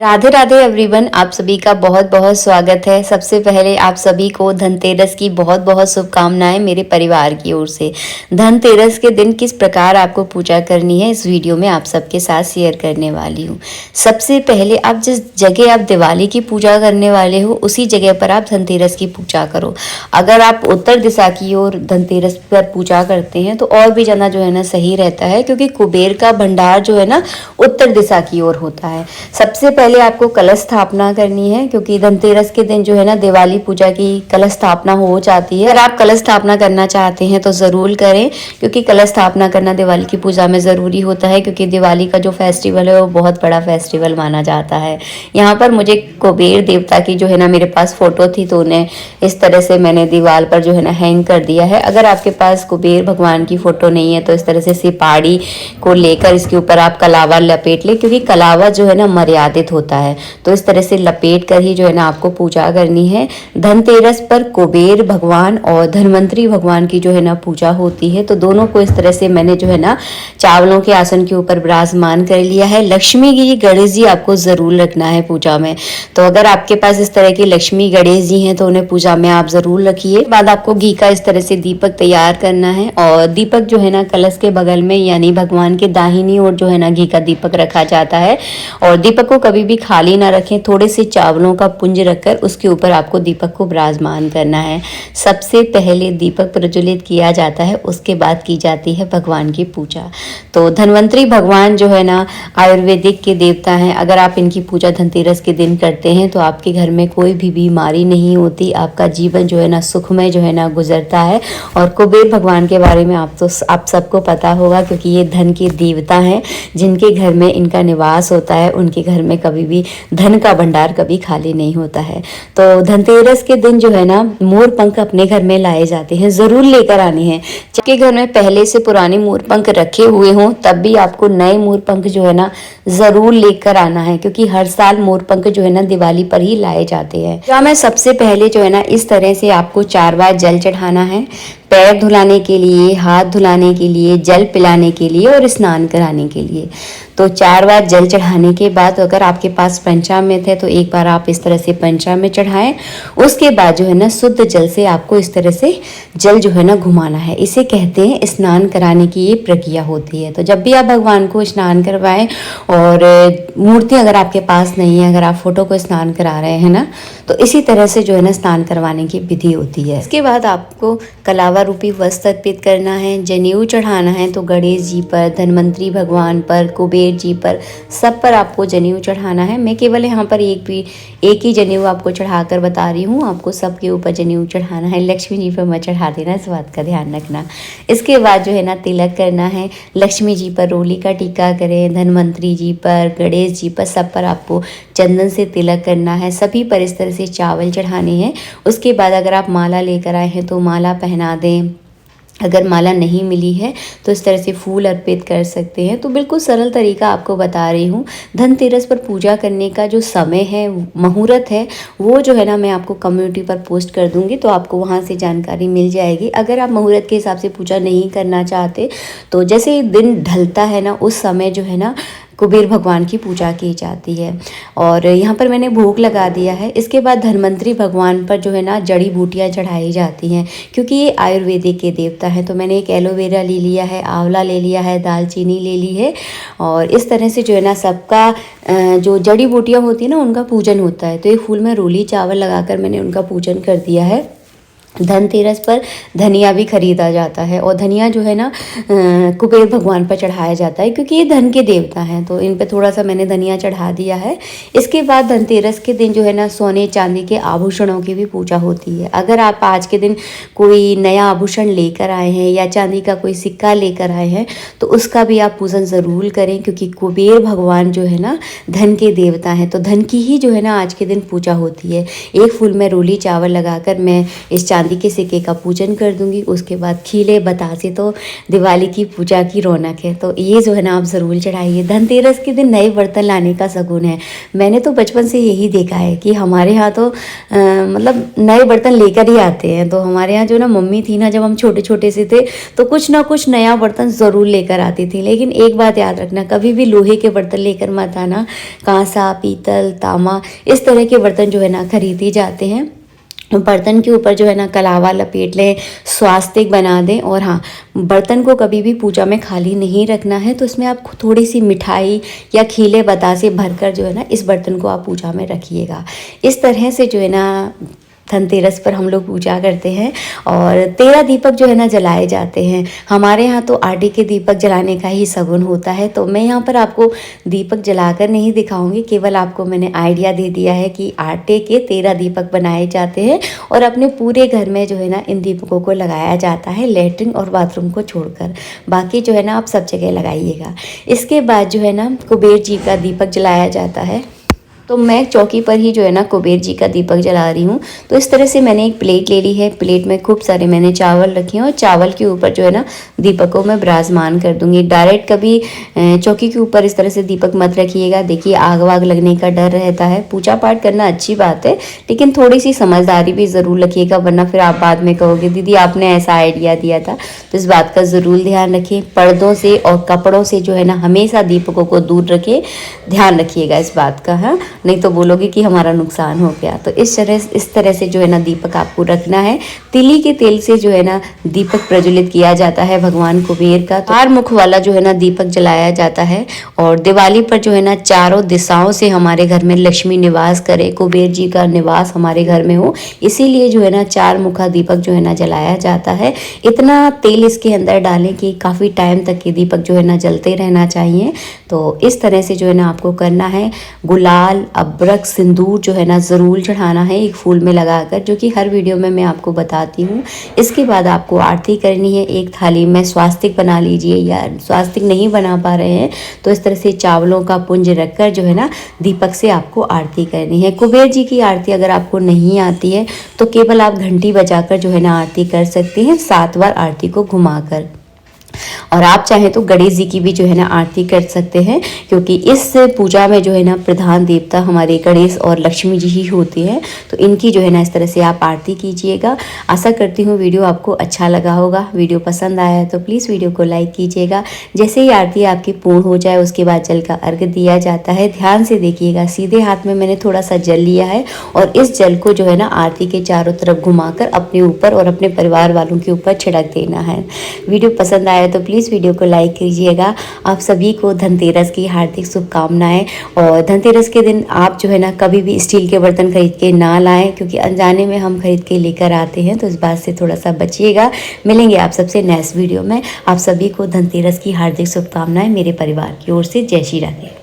Radhe Radhe everyone, आप सभी का बहुत बहुत स्वागत है। सबसे पहले आप सभी को धनतेरस की बहुत बहुत शुभकामनाएं मेरे परिवार की ओर से। धनतेरस के दिन किस प्रकार आपको पूजा करनी है इस वीडियो में आप सबके साथ शेयर करने वाली हूँ। सबसे पहले आप जिस जगह आप दिवाली की पूजा करने वाले हो उसी जगह पर आप धनतेरस की पूजा करो। अगर आप उत्तर दिशा की ओर धनतेरस पर पूजा करते हैं तो और भी ज़्यादा जो है ना सही रहता है, क्योंकि कुबेर का भंडार जो है ना उत्तर दिशा की ओर होता है। सबसे पहले आपको कलश स्थापना करनी है, क्योंकि धनतेरस के दिन जो है ना दिवाली पूजा की कलश स्थापना हो जाती है। अगर आप कलश स्थापना करना चाहते हैं तो ज़रूर करें, क्योंकि कलश स्थापना करना दिवाली की पूजा में ज़रूरी होता है, क्योंकि दिवाली का जो फेस्टिवल है वो बहुत बड़ा फेस्टिवल माना जाता है। यहाँ पर मुझे कुबेर देवता की जो है ना मेरे पास फ़ोटो थी, तो उन्हें इस तरह से मैंने दीवार पर जो है ना हैंग कर दिया है। अगर आपके पास कुबेर भगवान की फ़ोटो नहीं है तो इस तरह से सिपाड़ी को लेकर इसके ऊपर आप कलावा लपेट लें, क्योंकि कलावा जो है ना मर्यादित होता है। तो इस तरह से लपेट कर ही जो है ना आपको पूजा करनी है। धनतेरस पर कुबेर भगवान और धनवंतरी भगवान की जो है ना पूजा होती है, तो दोनों को इस तरह से मैंने जो है ना चावलों के आसन के ऊपर विराजमान कर लिया है। लक्ष्मी जी गणेश जी आपको ज़रूर रखना है पूजा में। तो अगर आपके पास इस तरह की लक्ष्मी गणेश जी हैं तो उन्हें पूजा में आप ज़रूर रखिए। बाद आपको घी का इस तरह से दीपक तैयार करना है, और दीपक जो है ना कलश के बगल में यानी भगवान के दाहिनी ओर जो है ना घी का दीपक रखा जाता है। और दीपक को कभी भी खाली ना रखें, थोड़े से चावलों का पुंज रखकर उसके ऊपर आपको दीपक को विराजमान करना है। सबसे पहले दीपक प्रज्वलित किया जाता है, उसके बाद की जाती है भगवान की पूजा। तो धनवंतरी भगवान जो है ना आयुर्वेदिक के देवता हैं। अगर आप इनकी पूजा धनतेरस के दिन करते हैं तो आपके घर में कोई भी बीमारी नहीं होती, आपका जीवन जो है ना सुखमय जो है ना गुजरता है। और कुबेर भगवान के बारे में आप सबको पता होगा, क्योंकि ये धन के देवता हैं। जिनके घर में इनका निवास होता है उनके घर में कभी भी धन का भंडार कभी खाली नहीं होता है। तो धनतेरस के दिन जो है ना मोर पंख अपने घर में लाए जाते हैं, ज़रूर लेकर आने हैं। आपके घर में पहले से पुराने मोर पंख रखे हुए हों तब भी आपको नए मोर पंख जो है ना ज़रूर लेकर आना है, क्योंकि हर साल मोर पंख जो है ना दिवाली पर ही लाए जाते हैं। क्या मैं सबसे पहले जो है ना इस तरह से आपको 4 बार जल चढ़ाना है, पैर धुलाने के लिए, हाथ धुलाने के लिए, जल पिलाने के लिए और स्नान कराने के लिए। तो 4 बार जल चढ़ाने के बाद अगर आपके पास पंचामृत है तो एक बार आप इस तरह से पंचामृत चढ़ाएं। उसके बाद जो है ना शुद्ध जल से आपको इस तरह से जल जो है ना घुमाना है। इसे कहते हैं स्नान कराने की ये प्रक्रिया होती है। तो जब भी आप भगवान को स्नान करवाएं, और मूर्ति अगर आपके पास नहीं है, अगर आप फोटो को स्नान करा रहे हैं ना, तो इसी तरह से जो है ना स्नान करवाने की विधि होती है। इसके बाद आपको कलावा रूपी वस्त्र अर्पित करना है, जनेऊ चढ़ाना है। तो गणेश जी पर, धनवंतरी भगवान पर, कुबेर जी पर, सब पर आपको जनेऊ चढ़ाना है। मैं केवल यहाँ पर एक ही जनेऊ आपको चढ़ाकर बता रही हूँ, आपको सबके ऊपर जनेऊ चढ़ाना है। लक्ष्मी जी पर मत चढ़ा देना, इस बात का ध्यान रखना। इसके बाद जो है ना तिलक करना है। लक्ष्मी जी पर रोली का टीका करें, धनवंतरी जी पर, गणेश जी पर, सब पर आपको चंदन से तिलक करना है। सभी पर इस तरह से चावल चढ़ाने हैं। उसके बाद अगर आप माला लेकर आए हैं तो माला पहना दें। अगर माला नहीं मिली है तो इस तरह से फूल अर्पित कर सकते हैं। तो बिल्कुल सरल तरीका आपको बता रही हूँ। धनतेरस पर पूजा करने का जो समय है, मुहूर्त है, वो जो है ना मैं आपको कम्युनिटी पर पोस्ट कर दूँगी, तो आपको वहाँ से जानकारी मिल जाएगी। अगर आप मुहूर्त के हिसाब से पूजा नहीं करना चाहते तो जैसे दिन ढलता है ना उस समय जो है ना कुबेर भगवान की पूजा की जाती है। और यहाँ पर मैंने भोग लगा दिया है। इसके बाद धनवंतरी भगवान पर जो है ना जड़ी बूटियाँ चढ़ाई जाती हैं, क्योंकि ये आयुर्वेदिक के देवता हैं। तो मैंने एक एलोवेरा ले लिया है, आंवला ले लिया है, दालचीनी ले ली है, और इस तरह से जो है ना सबका जो जड़ी बूटियाँ होती हैं ना उनका पूजन होता है। तो एक फूल में रोली चावल लगाकर मैंने उनका पूजन कर दिया है। धनतेरस पर धनिया भी खरीदा जाता है, और धनिया जो है ना कुबेर भगवान पर चढ़ाया जाता है, क्योंकि ये धन के देवता हैं। तो इन पे थोड़ा सा मैंने धनिया चढ़ा दिया है। इसके बाद धनतेरस के दिन जो है ना सोने चांदी के आभूषणों की भी पूजा होती है। अगर आप आज के दिन कोई नया आभूषण लेकर आए हैं या चांदी का कोई सिक्का लेकर आए हैं तो उसका भी आप पूजन ज़रूर करें, क्योंकि कुबेर भगवान जो है ना धन के देवता हैं। तो धन की ही जो है ना आज के दिन पूजा होती है। एक फूल में रोली चावल लगाकर मैं इस चांदी के सिक्के का पूजन कर दूंगी। उसके बाद खीले बतासे तो दिवाली की पूजा की रौनक है, तो ये जो है ना आप ज़रूर चढ़ाइए। धनतेरस के दिन नए बर्तन लाने का शगुन है। मैंने तो बचपन से यही देखा है कि हमारे यहाँ तो मतलब नए बर्तन लेकर ही आते हैं। तो हमारे यहाँ जो ना मम्मी थी ना, जब हम छोटे छोटे से थे तो कुछ ना कुछ नया बर्तन ज़रूर लेकर आती थी। लेकिन एक बात याद रखना, कभी भी लोहे के बर्तन लेकर मत आना। कांसा, पीतल, तांबा इस तरह के बर्तन जो है ना खरीदे जाते हैं। बर्तन के ऊपर जो है ना कलावा लपेट लें, स्वास्तिक बना दें। और हाँ, बर्तन को कभी भी पूजा में खाली नहीं रखना है। तो इसमें आप थोड़ी सी मिठाई या खीले बतासे भरकर जो है ना इस बर्तन को आप पूजा में रखिएगा। इस तरह से जो है ना धनतेरस पर हम लोग पूजा करते हैं। और 13 दीपक जो है ना जलाए जाते हैं। हमारे यहाँ तो आटे के दीपक जलाने का ही शगुन होता है। तो मैं यहाँ पर आपको दीपक जलाकर नहीं दिखाऊंगी, केवल आपको मैंने आइडिया दे दिया है कि आटे के 13 दीपक बनाए जाते हैं और अपने पूरे घर में जो है ना इन दीपकों को लगाया जाता है, लेटरिन और बाथरूम को छोड़कर। बाकी जो है ना आप सब जगह लगाइएगा। इसके बाद जो है ना कुबेर जी का दीपक जलाया जाता है। तो मैं चौकी पर ही जो है ना कुबेर जी का दीपक जला रही हूँ। तो इस तरह से मैंने एक प्लेट ले ली है। प्लेट में खूब सारे मैंने चावल रखे हैं और चावल के ऊपर जो है ना दीपक को मैं विराजमान कर दूंगी। डायरेक्ट कभी चौकी के ऊपर इस तरह से दीपक मत रखिएगा। देखिए आग वाग लगने का डर रहता है। पूजा पाठ करना अच्छी बात है, लेकिन थोड़ी सी समझदारी भी ज़रूर रखिएगा, वरना फिर आप बाद में कहोगे दीदी आपने ऐसा आइडिया दिया था। तो इस बात का ज़रूर ध्यान रखिए। पर्दों से और कपड़ों से जो है ना हमेशा दीपकों को दूर रखें, ध्यान रखिएगा इस बात का। हाँ, नहीं तो बोलोगे कि हमारा नुकसान हो गया। तो इस तरह से जो है ना दीपक आपको रखना है। तिली के तेल से जो है ना दीपक प्रज्वलित किया जाता है भगवान कुबेर का। चार मुख वाला जो है ना दीपक जलाया जाता है। और दिवाली पर जो है ना चारों दिशाओं से हमारे घर में लक्ष्मी निवास करे, कुबेर जी का निवास हमारे घर में हो, इसीलिए जो है ना 4 मुखा दीपक जो है ना जलाया जाता है। इतना तेल इसके अंदर डालें कि काफ़ी टाइम तक ये दीपक जो है ना जलते रहना चाहिए। तो इस तरह से जो है ना आपको करना है। गुलाल, अबरक, सिंदूर जो है ना ज़रूर चढ़ाना है एक फूल में लगाकर, जो कि हर वीडियो में मैं आपको बताती हूँ। इसके बाद आपको आरती करनी है। एक थाली में स्वास्तिक बना लीजिए, या स्वास्तिक नहीं बना पा रहे हैं तो इस तरह से चावलों का पुंज रखकर जो है ना दीपक से आपको आरती करनी है। कुबेर जी की आरती अगर आपको नहीं आती है तो केवल आप घंटी बजाकर जो है ना आरती कर सकते हैं, 7 बार आरती को घुमाकर। और आप चाहें तो गणेश जी की भी जो है ना आरती कर सकते हैं, क्योंकि इस पूजा में जो है ना प्रधान देवता हमारे गणेश और लक्ष्मी जी ही होते हैं। तो इनकी जो है ना इस तरह से आप आरती कीजिएगा। आशा करती हूँ वीडियो आपको अच्छा लगा होगा। वीडियो पसंद आया है तो प्लीज़ वीडियो को लाइक कीजिएगा। जैसे ही आरती आपकी पूर्ण हो जाए उसके बाद जल का अर्घ दिया जाता है। ध्यान से देखिएगा, सीधे हाथ में मैंने थोड़ा सा जल लिया है और इस जल को जो है ना आरती के चारों तरफ घुमाकर अपने ऊपर और अपने परिवार वालों के ऊपर छिड़क देना है। वीडियो पसंद आया तो प्लीज़ वीडियो को लाइक कीजिएगा। आप सभी को धनतेरस की हार्दिक शुभकामनाएं। और धनतेरस के दिन आप जो है ना कभी भी स्टील के बर्तन खरीद के ना लाएं, क्योंकि अनजाने में हम खरीद के लेकर आते हैं। तो इस बात से थोड़ा सा बचिएगा। मिलेंगे आप सबसे नेक्स्ट वीडियो में। आप सभी को धनतेरस की हार्दिक शुभकामनाएं मेरे परिवार की ओर से। जय श्री राधे।